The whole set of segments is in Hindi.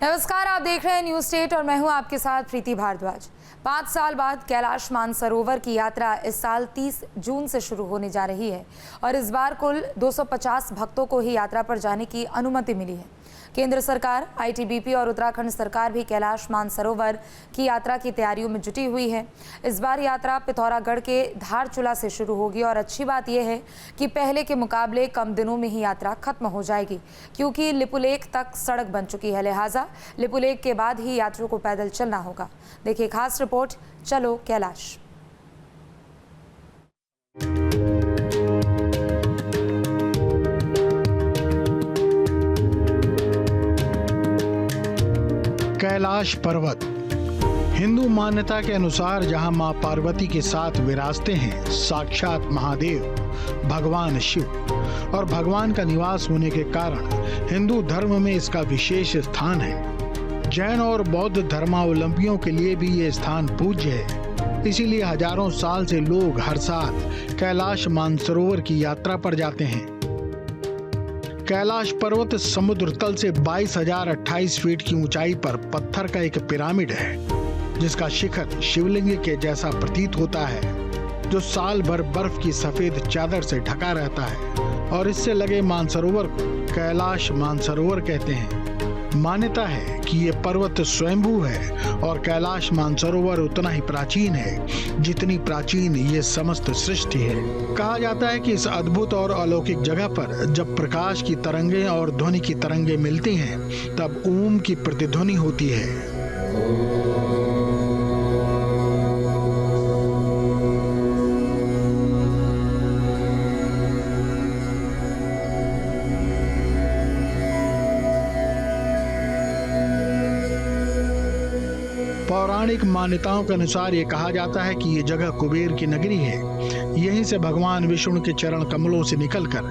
नमस्कार, आप देख रहे हैं न्यूज स्टेट और मैं हूं आपके साथ प्रीति भारद्वाज। 5 साल बाद कैलाश मानसरोवर की यात्रा इस साल 30 जून से शुरू होने जा रही है और इस बार कुल 250 भक्तों को ही यात्रा पर जाने की अनुमति मिली है। केंद्र सरकार, आईटीबीपी और उत्तराखंड सरकार भी कैलाश मानसरोवर की यात्रा की तैयारियों में जुटी हुई है। इस बार यात्रा पिथौरागढ़ के धारचूला से शुरू होगी और अच्छी बात यह है कि पहले के मुकाबले कम दिनों में ही यात्रा खत्म हो जाएगी, क्योंकि लिपुलेख तक सड़क बन चुकी है। लिहाजा लिपुलेख के बाद ही यात्रियों को पैदल चलना होगा। देखिए खास रिपोर्ट, चलो कैलाश। कैलाश पर्वत हिंदू मान्यता के अनुसार जहां मां पार्वती के साथ विराजते हैं साक्षात महादेव भगवान शिव और भगवान का निवास होने के कारण हिंदू धर्म में इसका विशेष स्थान है। जैन और बौद्ध धर्मावलंबियों के लिए भी ये स्थान पूज्य है। इसीलिए हजारों साल से लोग हर साल कैलाश मानसरोवर की यात्रा पर जाते हैं। कैलाश पर्वत समुद्र तल से 22,028 फीट की ऊंचाई पर पत्थर का एक पिरामिड है, जिसका शिखर शिवलिंग के जैसा प्रतीत होता है, जो साल भर बर्फ की सफेद चादर से ढका रहता है और इससे लगे मानसरोवर को कैलाश मानसरोवर कहते हैं। मान्यता है कि ये पर्वत स्वयंभू है और कैलाश मानसरोवर उतना ही प्राचीन है जितनी प्राचीन ये समस्त सृष्टि है। कहा जाता है कि इस अद्भुत और अलौकिक जगह पर जब प्रकाश की तरंगें और ध्वनि की तरंगें मिलती हैं, तब ओम की प्रतिध्वनि होती है। पौराणिक मान्यताओं के अनुसार ये कहा जाता है कि ये जगह कुबेर की नगरी है। यहीं से भगवान विष्णु के चरण कमलों से निकलकर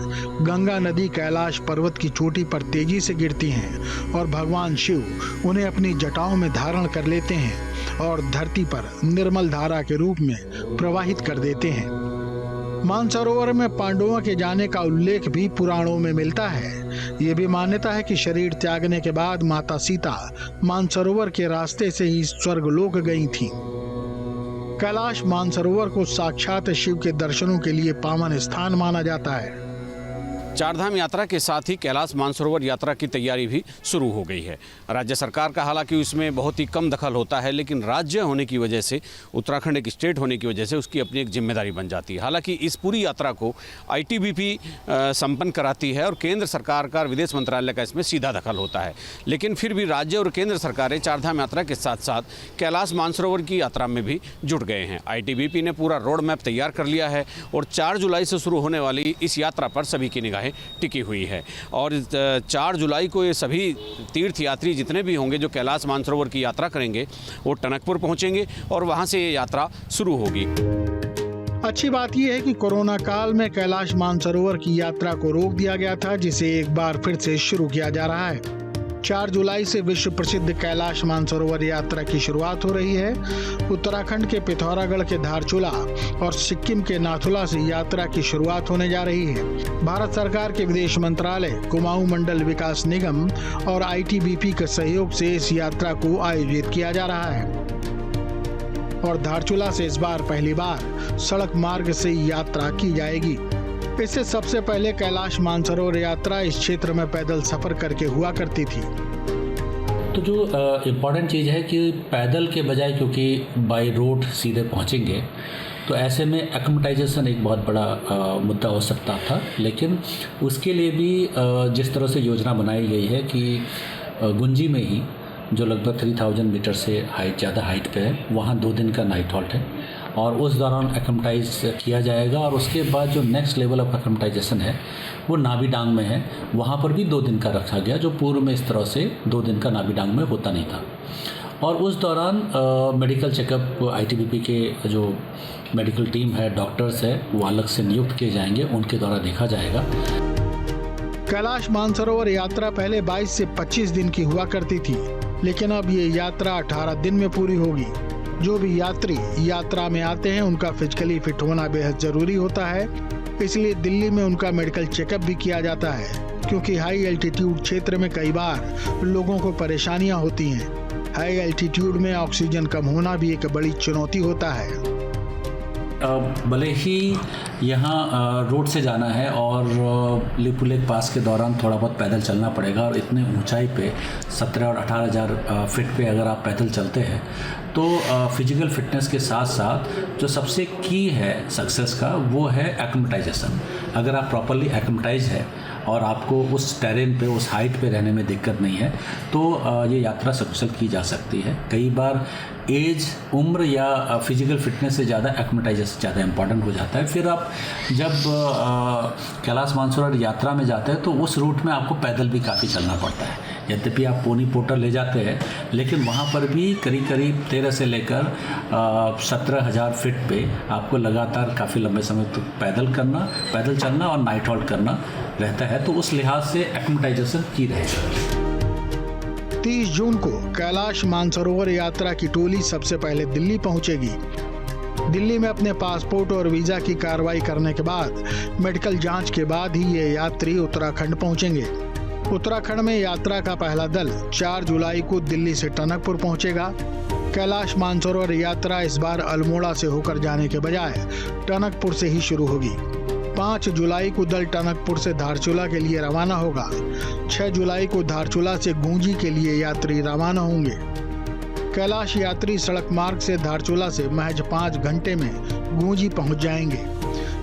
गंगा नदी कैलाश पर्वत की चोटी पर तेजी से गिरती हैं और भगवान शिव उन्हें अपनी जटाओं में धारण कर लेते हैं और धरती पर निर्मल धारा के रूप में प्रवाहित कर देते हैं। मानसरोवर में पांडवों के जाने का उल्लेख भी पुराणों में मिलता है। ये भी मान्यता है कि शरीर त्यागने के बाद माता सीता मानसरोवर के रास्ते से ही स्वर्गलोक गई थीं। कैलाश मानसरोवर को साक्षात शिव के दर्शनों के लिए पावन स्थान माना जाता है। चारधाम यात्रा के साथ ही कैलाश मानसरोवर यात्रा की तैयारी भी शुरू हो गई है। राज्य सरकार का हालांकि उसमें बहुत ही कम दखल होता है, लेकिन राज्य होने की वजह से, उत्तराखंड एक स्टेट होने की वजह से उसकी अपनी एक जिम्मेदारी बन जाती है। हालांकि इस पूरी यात्रा को आईटीबीपी संपन्न कराती है और केंद्र सरकार का विदेश मंत्रालय का इसमें सीधा दखल होता है। लेकिन फिर भी राज्य और केंद्र सरकारें चारधाम यात्रा के साथ साथ कैलाश मानसरोवर की यात्रा में भी जुट गए हैं। आईटीबीपी ने पूरा रोड मैप तैयार कर लिया है और 4 जुलाई से शुरू होने वाली इस यात्रा पर सभी की निगाहें टिकी हुई है और 4 जुलाई को ये सभी तीर्थयात्री जितने भी होंगे जो कैलाश मानसरोवर की यात्रा करेंगे वो टनकपुर पहुंचेंगे और वहां से ये यात्रा शुरू होगी। अच्छी बात यह है कि कोरोना काल में कैलाश मानसरोवर की यात्रा को रोक दिया गया था, जिसे एक बार फिर से शुरू किया जा रहा है। 4 जुलाई से विश्व प्रसिद्ध कैलाश मानसरोवर यात्रा की शुरुआत हो रही है। उत्तराखंड के पिथौरागढ़ के धारचूला और सिक्किम के नाथुला से यात्रा की शुरुआत होने जा रही है। भारत सरकार के विदेश मंत्रालय, कुमाऊं मंडल विकास निगम और आईटीबीपी के सहयोग से इस यात्रा को आयोजित किया जा रहा है और धारचूला से इस बार पहली बार सड़क मार्ग से यात्रा की जाएगी। इससे सबसे पहले कैलाश मानसरोवर यात्रा इस क्षेत्र में पैदल सफर करके हुआ करती थी। तो जो इम्पॉर्टेंट चीज़ है कि पैदल के बजाय, क्योंकि बाय रोड सीधे पहुंचेंगे, तो ऐसे में एक्लेमेटाइजेशन एक बहुत बड़ा मुद्दा हो सकता था। लेकिन उसके लिए भी जिस तरह से योजना बनाई गई है कि गुंजी में ही, जो लगभग 3000 मीटर से ज़्यादा हाइट पे है, वहाँ 2 दिन का नाइट हॉल्ट है और उस दौरान एक्लेमेटाइज किया जाएगा। और उसके बाद जो नेक्स्ट लेवल ऑफ एक्लेमेटाइजेशन है वो नाबी डांग में है, वहाँ पर भी 2 दिन का रखा गया, जो पूर्व में इस तरह से 2 दिन का नाबी डांग में होता नहीं था। और उस दौरान मेडिकल चेकअप आईटीबीपी के जो मेडिकल टीम है, डॉक्टर्स है, वो अलग से नियुक्त किए जाएंगे, उनके द्वारा देखा जाएगा। कैलाश मानसरोवर यात्रा पहले 22 से 25 दिन की हुआ करती थी, लेकिन अब ये यात्रा 18 दिन में पूरी होगी। जो भी यात्री यात्रा में आते हैं उनका फिजिकली फिट होना बेहद जरूरी होता है, इसलिए दिल्ली में उनका मेडिकल चेकअप भी किया जाता है। क्योंकि हाई एल्टीट्यूड क्षेत्र में कई बार लोगों को परेशानियां होती हैं। हाई एल्टीट्यूड में ऑक्सीजन कम होना भी एक बड़ी चुनौती होता है। भले ही यहाँ रोड से जाना है और लिपुलेख पास के दौरान थोड़ा बहुत पैदल चलना पड़ेगा, और इतने ऊंचाई पे 17 और 18,000 फीट पे अगर आप पैदल चलते हैं तो फिजिकल फिटनेस के साथ साथ जो सबसे की है सक्सेस का वो है एक्लिमेटाइजेशन। अगर आप प्रॉपरली एक्लिमेटाइज है और आपको उस टेरेन पे, उस हाइट पे रहने में दिक्कत नहीं है तो ये यात्रा सकुशल की जा सकती है। कई बार एज, उम्र या फिजिकल फिटनेस से ज़्यादा एक्लिमेटाइजेशन ज़्यादा इंपॉर्टेंट हो जाता है। फिर आप जब कैलाश मानसरोवर यात्रा में जाते हैं तो उस रूट में आपको पैदल भी काफ़ी चलना पड़ता है। यद्यपि आप पोनी पोर्टर ले जाते हैं, लेकिन वहाँ पर भी करीब करीब 13 से लेकर 17,000 फीट पे आपको लगातार काफ़ी लंबे समय तक पैदल चलना और नाइट हॉल्ट करना रहता है, तो उस लिहाज से एक्लिमेटाइजेशन की रहेगी। 30 जून को कैलाश मानसरोवर यात्रा की टोली सबसे पहले दिल्ली पहुंचेगी। दिल्ली में अपने पासपोर्ट और वीजा की कार्रवाई करने के बाद मेडिकल जांच के बाद ही ये यात्री उत्तराखंड पहुंचेंगे। उत्तराखंड में यात्रा का पहला दल 4 जुलाई को दिल्ली से टनकपुर पहुंचेगा। कैलाश मानसरोवर यात्रा इस बार अल्मोड़ा से होकर जाने के बजाय टनकपुर से ही शुरू होगी। 5 जुलाई को दल टनकपुर से धारचूला के लिए रवाना होगा। 6 जुलाई को धारचूला से गूंजी के लिए यात्री रवाना होंगे। कैलाश यात्री सड़क मार्ग से धारचूला से महज 5 घंटे में गूंजी पहुंच जाएंगे।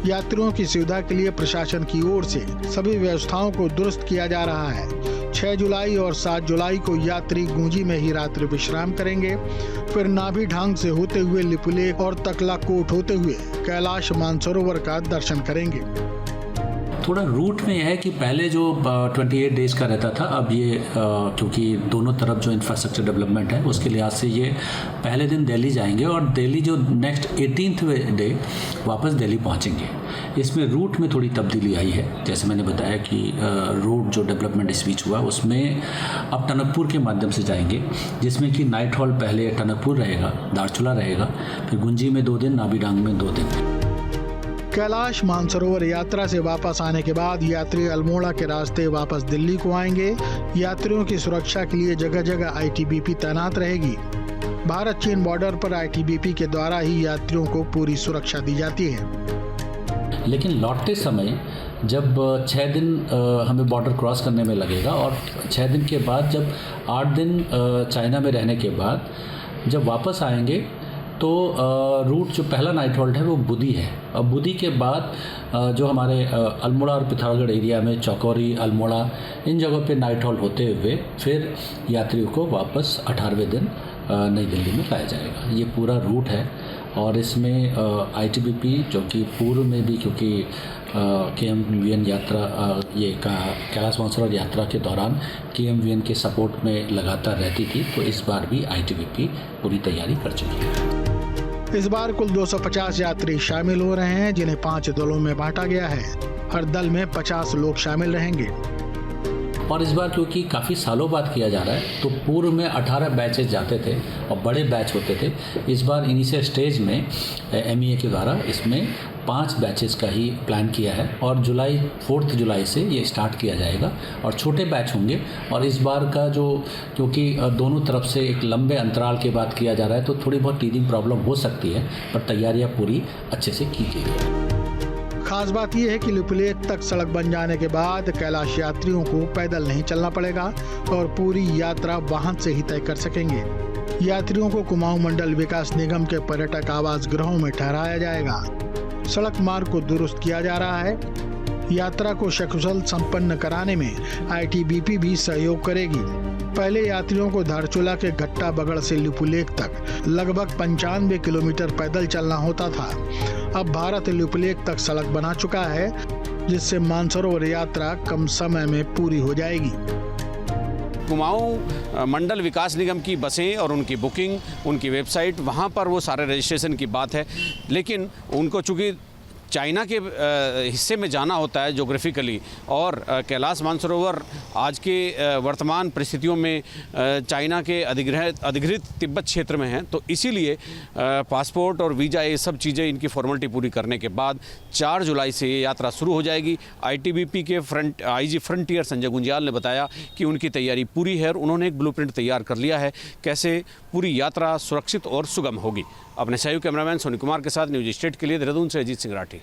यात्रियों की सुविधा के लिए प्रशासन की ओर से सभी व्यवस्थाओं को दुरुस्त किया जा रहा है। 6 जुलाई और 7 जुलाई को यात्री गूंजी में ही रात्रि विश्राम करेंगे, फिर नाभि ढांग से होते हुए लिपुलेख और तकलाकोट होते हुए कैलाश मानसरोवर का दर्शन करेंगे। थोड़ा रूट में यह है कि पहले जो 28 डेज का रहता था, अब ये क्योंकि दोनों तरफ जो इंफ्रास्ट्रक्चर डेवलपमेंट है उसके लिहाज से ये पहले दिन दिल्ली जाएंगे और दिल्ली जो नेक्स्ट 18th डे वापस दिल्ली पहुंचेंगे। इसमें रूट में थोड़ी तब्दीली आई है। जैसे मैंने बताया कि रोड जो डेवलपमेंट इस बीच हुआ उसमें अब टनकपुर के माध्यम से जाएंगे, जिसमें कि नाइट हॉल्ट पहले टनकपुर रहेगा, धारचूला रहेगा, फिर गुंजी में 2 दिन, नाभि ढांग में 2 दिन। कैलाश मानसरोवर यात्रा से वापस आने के बाद यात्री अल्मोड़ा के रास्ते वापस दिल्ली को आएंगे। यात्रियों की सुरक्षा के लिए जगह जगह आईटीबीपी तैनात रहेगी। भारत चीन बॉर्डर पर आईटीबीपी के द्वारा ही यात्रियों को पूरी सुरक्षा दी जाती है। लेकिन लौटते समय जब 6 दिन हमें बॉर्डर क्रॉस करने में लगेगा और 6 दिन के बाद जब 8 दिन चाइना में रहने के बाद जब वापस आएंगे तो रूट जो पहला नाइट हॉल्ट है वो बुदी है। और बुदी के बाद जो हमारे अल्मोड़ा और पिथौरागढ़ एरिया में चौकौरी, अल्मोड़ा, इन जगहों पे नाइट हॉल्ट होते हुए फिर यात्रियों को वापस 18वें दिन नई दिल्ली में लाया जाएगा। ये पूरा रूट है और इसमें आईटीबीपी जो कि पूर्व में भी क्योंकि KMVN यात्रा ये कैलाश मानसरोवर यात्रा के दौरान KMVN के सपोर्ट में लगातार रहती थी, तो इस बार भी आईटीबीपी पूरी तैयारी कर चुकी है। इस बार कुल 250 यात्री शामिल हो रहे हैं, जिन्हें 5 दलों में बांटा गया है। हर दल में 50 लोग शामिल रहेंगे। और इस बार क्योंकि काफ़ी सालों बाद किया जा रहा है तो पूर्व में 18 बैचेज जाते थे और बड़े बैच होते थे। इस बार इनिशियल स्टेज में MEA के द्वारा इसमें 5 बैचेस का ही प्लान किया है और 4 जुलाई से ये स्टार्ट किया जाएगा और छोटे बैच होंगे। और इस बार का जो क्योंकि दोनों तरफ से एक लंबे अंतराल के बाद किया जा रहा है तो थोड़ी बहुत टीदिंग प्रॉब्लम हो सकती है, पर तैयारियाँ पूरी अच्छे से की गई है। खास बात यह है कि लिपुलेख तक सड़क बन जाने के बाद कैलाश यात्रियों को पैदल नहीं चलना पड़ेगा और पूरी यात्रा वाहन से ही तय कर सकेंगे। यात्रियों को कुमाऊं मंडल विकास निगम के पर्यटक आवास गृहों में ठहराया जाएगा। सड़क मार्ग को दुरुस्त किया जा रहा है। यात्रा को सकुशल संपन्न कराने में आईटीबीपी भी सहयोग करेगी। पहले यात्रियों को धारचूला के घट्टा बगड़ से लिपुलेख तक लगभग 95 किलोमीटर पैदल चलना होता था। अब भारत लिपुलेख तक सड़क बना चुका है, जिससे मानसरोवर यात्रा कम समय में पूरी हो जाएगी। कुमाऊं मंडल विकास निगम की बसें और उनकी बुकिंग, उनकी वेबसाइट, वहाँ पर वो सारे रजिस्ट्रेशन की बात है, लेकिन उनको चूँकि चाइना के हिस्से में जाना होता है जोग्राफिकली, और कैलाश मानसरोवर आज के वर्तमान परिस्थितियों में चाइना के अधिकृत तिब्बत क्षेत्र में है। तो इसीलिए पासपोर्ट और वीज़ा ये सब चीज़ें इनकी फॉर्मेलिटी पूरी करने के बाद 4 जुलाई से ये यात्रा शुरू हो जाएगी। आईटीबीपी के आईजी फ्रंटियर संजय गुंजियाल ने बताया कि उनकी तैयारी पूरी है और उन्होंने एक ब्लूप्रिंट तैयार कर लिया है कैसे पूरी यात्रा सुरक्षित और सुगम होगी। अपने सहयोगी कैमरामैन सोनी कुमार के साथ न्यूज स्टेट के लिए देहरादून से अजीत सिंह राठी।